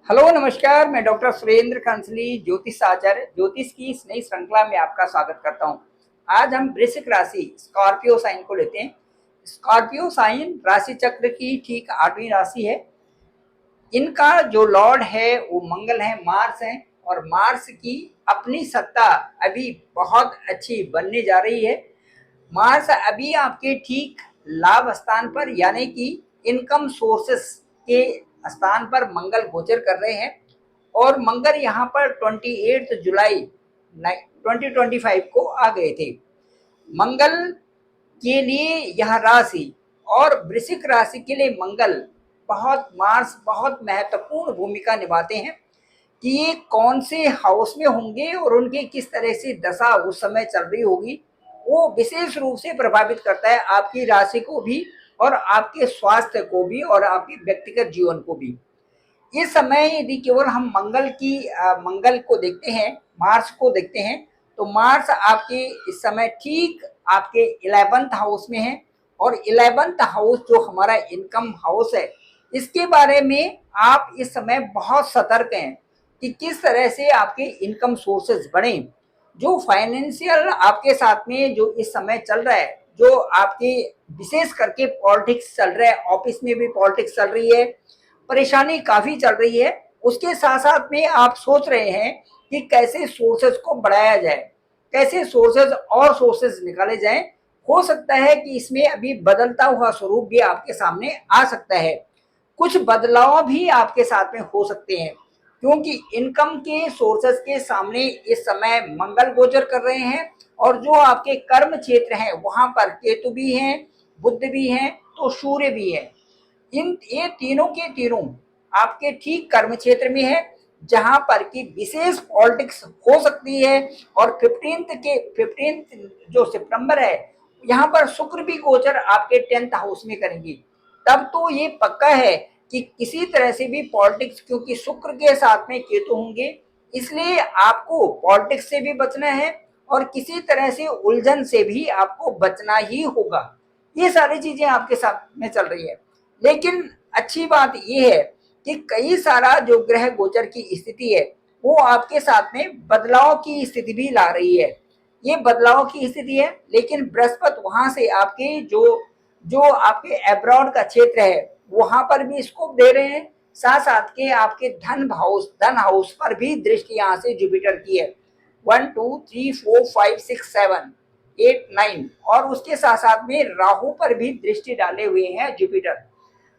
Hello नमस्कार। मैं doctor Surendra कंसली ज्योतिष आचार्य ज्योतिष की इस नई श्रृंखला में आपका स्वागत करता हूं। आज हम वृश्चिक राशि स्कॉर्पियो साइन को लेते हैं। स्कॉर्पियो साइन राशि चक्र की ठीक 8वीं राशि है। इनका जो लॉर्ड है वो मंगल है, मार्स है, और मार्स की अपनी सत्ता अभी बहुत अच्छी बनने जा रही है। मार्स अभी आपके ठीक लाभ स्थान पर यानी कि इनकम सोर्सेस के स्थान पर मंगल गोचर कर रहे हैं। और मंगल यहाँ पर 28 जुलाई 2025 को आ गए थे। मंगल के लिए यह राशि और वृश्चिक राशि के लिए मंगल मार्स बहुत महत्वपूर्ण भूमिका निभाते हैं कि ये कौन से हाउस में होंगे और उनके किस तरह से दशा उस समय चल रही होगी। वो विशेष रूप से प्रभावित करता है आपकी राशि को भी और आपके स्वास्थ्य को भी और आपके व्यक्तिगत जीवन को भी। इस समय यदि केवल हम मंगल को देखते हैं, मार्स को देखते हैं, तो मार्स आपके इस समय ठीक आपके 11th हाउस में है। और 11th हाउस जो हमारा इनकम हाउस है, इसके बारे में आप इस समय बहुत सतर्क हैं कि किस तरह से आपके इनकम सोर्सेज बढ़े। जो फाइनेंशियल आपके साथ में जो इस समय चल रहा है, जो आपके विशेष करके पॉलिटिक्स चल रहा है, ऑफिस में भी पॉलिटिक्स चल रही है, परेशानी काफी चल रही है। उसके साथ साथ में आप सोच रहे हैं कि कैसे सोर्सेज को बढ़ाया जाए, कैसे सोर्सेज निकाले जाएं। हो सकता है कि इसमें अभी बदलता हुआ स्वरूप भी आपके सामने आ सकता है। कुछ बदलाव भी आपके साथ में हो सकते हैं, क्योंकि इनकम के सोर्सेज के सामने इस समय मंगल गोचर कर रहे हैं। और जो आपके कर्म क्षेत्र हैं वहां पर केतु भी हैं, बुध भी हैं, तो सूर्य भी है। ये तीनों के तीनों आपके ठीक कर्म क्षेत्र में है, जहां पर की विशेष पॉलिटिक्स हो सकती है। और 15 जो सितंबर है, यहाँ पर शुक्र भी गोचर आपके 10th हाउस में करेंगी। तब तो ये पक्का है कि किसी तरह से भी पॉलिटिक्स, क्योंकि शुक्र के साथ में केतु होंगे, इसलिए आपको पॉलिटिक्स से भी बचना है और किसी तरह से उलझन से भी आपको बचना ही होगा। ये सारी चीजें आपके साथ में चल रही है। लेकिन अच्छी बात यह है कि कई सारा जो ग्रह गोचर की स्थिति है वो आपके साथ में बदलाव की स्थिति भी ला रही है। ये बदलाव की स्थिति है, लेकिन बृहस्पति वहां से आपके जो जो आपके अब्रॉड का क्षेत्र है वहां पर भी स्कोप दे रहे हैं। साथ साथ के आपके धन हाउस पर भी दृष्टि यहाँ से जुपिटर की है। 1 2 3 4 5 6 7 8 9, और उसके साथ साथ में राहु पर भी दृष्टि डाले हुए हैं जुपिटर।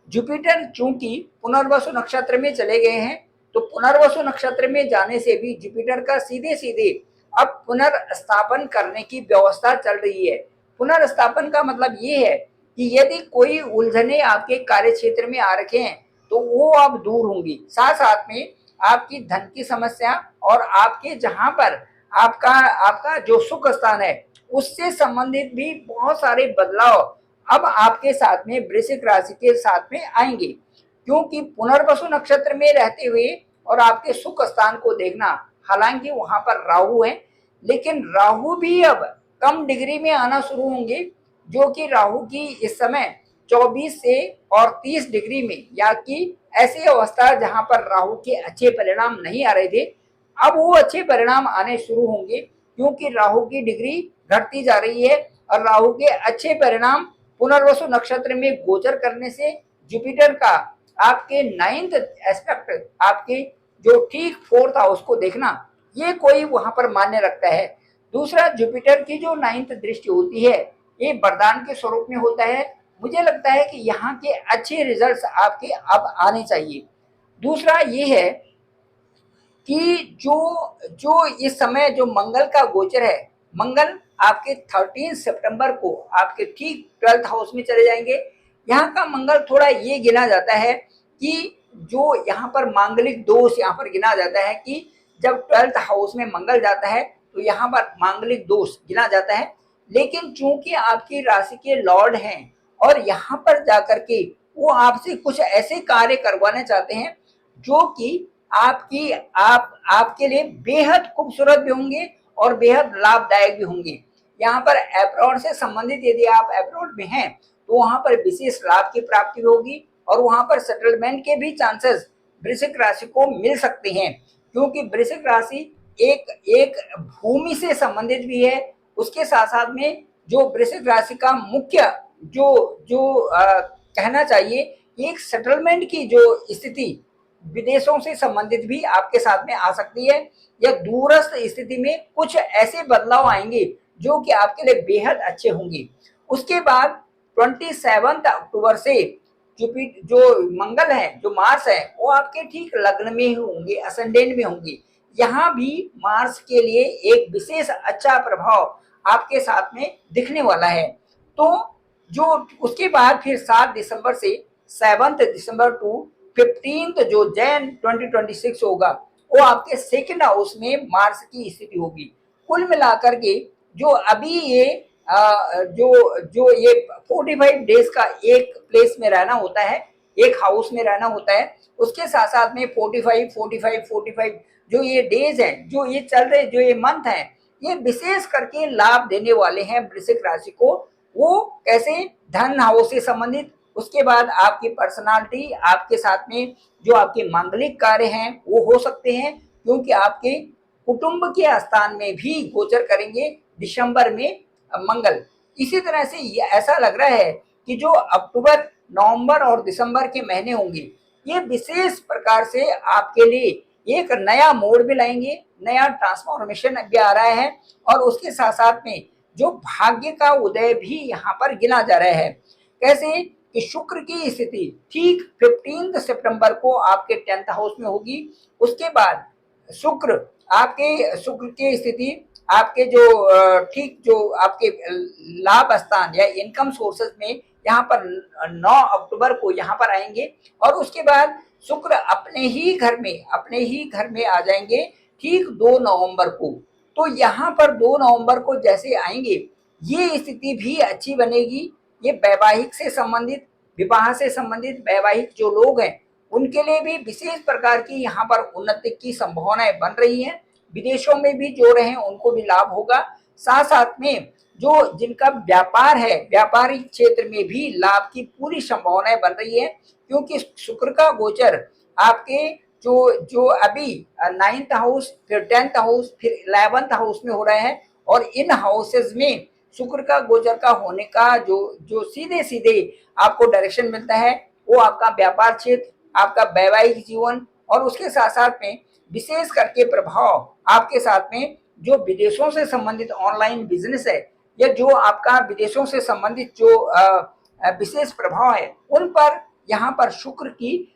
जुपिटर चूंकि पुनर्वसु नक्षत्र में चले गए हैं, तो पुनर्वसु नक्षत्र में जाने से भी जुपिटर का सीधे सीधे अब पुनर्स्थापन करने की व्यवस्था चल रही है। पुनर्स्थापन का मतलब ये है कि यदि कोई उलझने आपके कार्य क्षेत्र में आ रखे हैं तो वो अब दूर होंगी। साथ साथ में आपकी धन की समस्या और आपके जहां पर आपका आपका जो सुख स्थान है उससे संबंधित भी बहुत सारे बदलाव अब आपके साथ में वृश्चिक राशि के साथ में आएंगे। क्योंकि पुनर्वसु नक्षत्र में रहते हुए और आपके सुख स्थान को देखना, हालांकि वहां पर राहु है, लेकिन राहु भी अब कम डिग्री में आना शुरू होंगे। जो कि राहु की इस समय 24 से और 30 डिग्री में, या कि ऐसी अवस्था जहां पर राहु के अच्छे परिणाम नहीं आ रहे थे, अब वो अच्छे परिणाम आने शुरू होंगे। क्योंकि राहु की डिग्री घटती जा रही है और राहु के अच्छे परिणाम पुनर्वसु नक्षत्र में गोचर करने से जुपिटर का आपके 9th एस्पेक्ट, आपके जो ठीक 4th हाउस को देखना, ये कोई वहां पर मान्य रखता है। दूसरा, जुपिटर की जो 9th दृष्टि होती है ये वरदान के स्वरूप में होता है। मुझे लगता है कि यहाँ के अच्छे रिजल्ट्स आपके अब आने चाहिए। दूसरा ये है कि जो जो इस समय जो मंगल का गोचर है, मंगल आपके 13 सितंबर को आपके ठीक 12th हाउस में चले जाएंगे। यहाँ का मंगल थोड़ा ये गिना जाता है कि जो यहाँ पर मांगलिक दोष यहाँ पर गिना जाता है कि जब 12th हाउस में मंगल जाता है तो यहाँ पर मांगलिक दोष गिना जाता है। लेकिन चूंकि आपकी राशि के लॉर्ड हैं और यहाँ पर जाकर के वो आपसे कुछ ऐसे कार्य करवाना चाहते हैं जो कि आपकी आपके लिए बेहद खूबसूरत भी होंगे और बेहद लाभदायक भी होंगे। यहाँ पर अब्रॉड से संबंधित यदि आप अब्रॉड में हैं तो वहां पर विशेष लाभ की प्राप्ति होगी और वहां पर सेटलमेंट के भी चांसेस वृश्चिक राशि को मिल सकते हैं, क्योंकि वृश्चिक राशि एक एक भूमि से संबंधित भी है। उसके साथ साथ में जो वृश्चिक राशि का मुख्य जो जो कहना चाहिए, एक सेटलमेंट की जो स्थिति विदेशों से संबंधित भी आपके साथ में आ सकती है, या दूरस्थ स्थिति में कुछ ऐसे बदलाव आएंगे जो कि आपके लिए बेहद अच्छे होंगे। उसके बाद 27 अक्टूबर से जो मंगल है, जो मार्स है, वो आपके ठीक लग्न में होंगे, असेंडेंट में होंगे। यहाँ भी मार्स के लिए एक विशेष अच्छा प्रभाव आपके साथ में दिखने वाला है। तो जो उसके बाद फिर 7 दिसंबर से 7 दिसंबर टू 15 जो जैन 2026 होगा, वो आपके सेकंड हाउस में मार्स की स्थिति होगी। कुल मिलाकर के जो अभी ये जो जो ये 45 डेज का एक प्लेस में रहना होता है, एक हाउस में रहना होता है, उसके साथ साथ में 45 जो ये डेज हैं, जो ये चल रहे, जो ये मंथ हैं, ये विशेष करके लाभ देने वाले हैं वृश्चिक राशि को। वो कैसे? धन हाउस से संबंधित, उसके बाद आपकी पर्सनालिटी, आपके साथ में जो आपके मांगलिक कार्य हैं वो हो सकते हैं, क्योंकि आपके कुटुंब के स्थान में भी गोचर करेंगे दिसंबर में मंगल। इसी तरह से ये ऐसा लग रहा है कि जो अक्टूबर, नवंबर और दिसंबर के महीने होंगे, ये विशेष प्रकार से आपके लिए एक नया मोड़ भी लाएंगे, नया ट्रांसफॉर्मेशन भी आ रहा है, और उसके साथ साथ में जो भाग्य का उदय भी यहाँ पर गिना जा रहा है। कैसे? कि शुक्र की स्थिति ठीक 15 सितंबर को आपके 10th हाउस में होगी। उसके बाद शुक्र की स्थिति आपके जो ठीक जो आपके लाभ स्थान या इनकम सोर्सेज में यहाँ पर 9 अक्टूबर को यहाँ पर आएंगे, और उसके बाद शुक्र अपने ही घर में आ जाएंगे ठीक 2 नवंबर को। तो यहाँ पर 2 नवंबर को जैसे आएंगे, ये स्थिति भी अच्छी बनेगी। ये वैवाहिक से संबंधित, विवाह से संबंधित वैवाहिक जो लोग हैं, उनके लिए भी विशेष प्रकार की यहाँ पर उन्नति की संभावनाएं बन रही हैं। विदेशों में भी जो रहे उनको भी लाभ होगा। साथ साथ में जो जिनका व्यापार है, व्यापारिक क्षेत्र में भी लाभ की पूरी संभावनाएं बन रही है, क्योंकि शुक्र का गोचर आपके जो अभी 9th हाउस, फिर 10th हाउस, फिर 11th हाउस में हो रहे हैं, और इन हाउसेज में शुक्र का गोचर का होने का जो सीधे सीधे आपको डायरेक्शन मिलता है, वो आपका व्यापार क्षेत्र, आपका वैवाहिक जीवन, और उसके साथ साथ में विशेष करके प्रभाव आपके साथ में जो विदेशों से संबंधित ऑनलाइन बिजनेस है, या जो आपका विदेशों से संबंधित जो विशेष प्रभाव है, उन पर यहाँ पर शुक्र के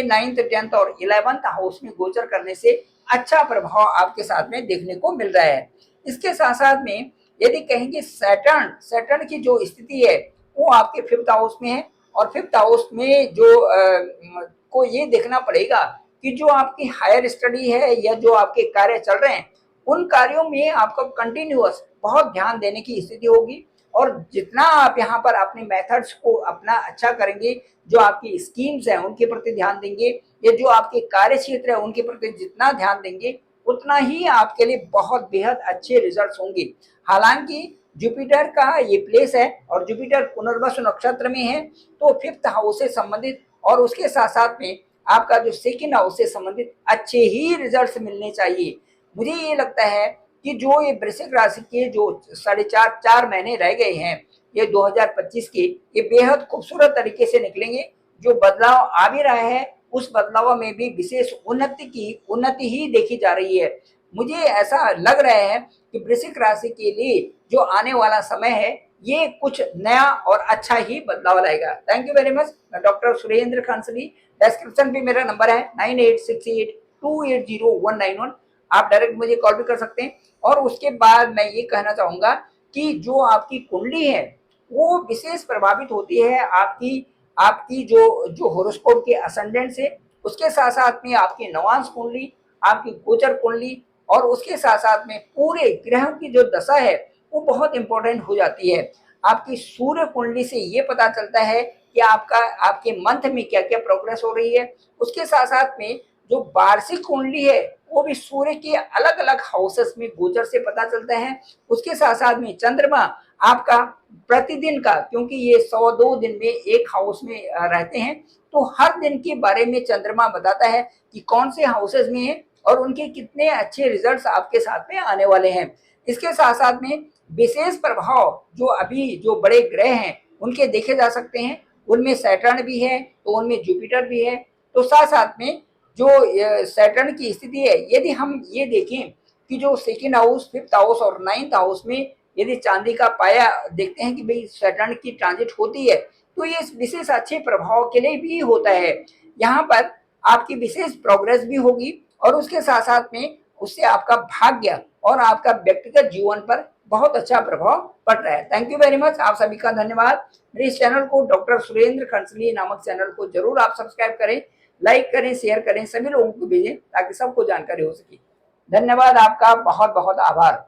9th, 10th और 11th हाउस में गोचर करने से अच्छा प्रभाव आपके साथ में देखने को मिल रहा है। इसके साथ साथ में यदि कहेंगे सैटर्न की जो स्थिति है, वो आपके 5th हाउस में है, और 5th हाउस में जो को ये देखना पड़ेगा कि जो आपकी हायर स्टडी है या जो आपके कार्य चल रहे हैं, उन कार्यों में आपको कंटिन्यूअस बहुत ध्यान देने की स्थिति होगी, और जितना आप यहाँ पर अपने मेथड्स को अपना अच्छा करेंगे, जो आपकी स्कीम्स हैं उनके प्रति ध्यान देंगे, या जो आपके कार्य क्षेत्र है उनके प्रति जितना ध्यान देंगे, उतना ही आपके लिए बहुत बेहद अच्छे रिजल्ट्स होंगे। हालांकि जुपिटर का ये प्लेस है, और जुपिटर पुनर्वसु नक्षत्र में है, तो 5th हाउस से संबंधित और उसके साथ साथ में आपका जो 2nd हाउस से संबंधित अच्छे ही रिजल्ट्स मिलने चाहिए। मुझे ये लगता है कि जो ये वृश्चिक राशि के जो 4.5 महीने रह गए हैं ये 2025 के, ये बेहद खूबसूरत तरीके से निकलेंगे। जो बदलाव आ भी रहा है, उस बदलाव में भी विशेष उन्नति ही देखी जा रही है। मुझे ऐसा लग रहा है कि वृश्चिक राशि के लिए जो आने वाला समय है, ये कुछ नया और अच्छा ही बदलाव लाएगा। Thank you very much. मैं डॉक्टर सुरेंद्र खंसली। डिस्क्रिप्शन पे मेरा नंबर है 9868280191। आप डायरेक्ट मुझे कॉल भी कर सकते हैं। और उसके बाद मैं ये कहना चाहूंगा कि जो आपकी कुंडली है वो विशेष प्रभावित होती है आपकी आपकी जो होरोस्कोप के असेंडेंट से, उसके साथ साथ में आपकी नवांश कुंडली, आपकी गोचर कुंडली, और उसके साथ साथ में पूरे ग्रहों की जो दशा है वो बहुत इंपॉर्टेंट हो जाती है। आपकी सूर्य कुंडली से ये पता चलता है कि आपके मंथ में क्या क्या प्रोग्रेस हो रही है। उसके साथ साथ में जो वार्षिक कुंडली है वो भी सूर्य के अलग अलग हाउसेस में गोचर से पता चलता है। उसके साथ साथ में चंद्रमा आपका प्रतिदिन का, क्योंकि ये 102 दिन में एक हाउस में रहते हैं, तो तो हर दिन के बारे में चंद्रमा बताता है कि कौन से हाउसेस में है और उनके कितने अच्छे रिजल्ट्स आपके साथ में आने वाले हैं। इसके साथ साथ में विशेष प्रभाव जो अभी जो बड़े ग्रह हैं उनके देखे जा सकते हैं। उनमें सैटर्न भी है तो उनमें जुपिटर भी है। तो साथ साथ में जो सैटर्न की स्थिति है, यदि हम ये देखें कि जो सेकेंड हाउस, फिफ्थ हाउस और नाइन्थ हाउस में यदि चांदी का पाया देखते हैं कि भाई सैटर्न की ट्रांजिट होती है, तो ये विशेष अच्छे प्रभाव के लिए भी होता है। यहाँ पर आपकी विशेष प्रोग्रेस भी होगी और उसके साथ साथ में उससे आपका भाग्य और आपका व्यक्तिगत जीवन पर बहुत अच्छा प्रभाव पड़ रहा है। थैंक यू वेरी मच, आप सभी का धन्यवाद। मेरे इस चैनल को डॉक्टर सुरेंद्र खंसली नामक चैनल को जरूर आप सब्सक्राइब करें, लाइक करें, शेयर करें, सभी लोगों को भेजें ताकि सबको जानकारी हो सके। धन्यवाद, आपका बहुत बहुत आभार।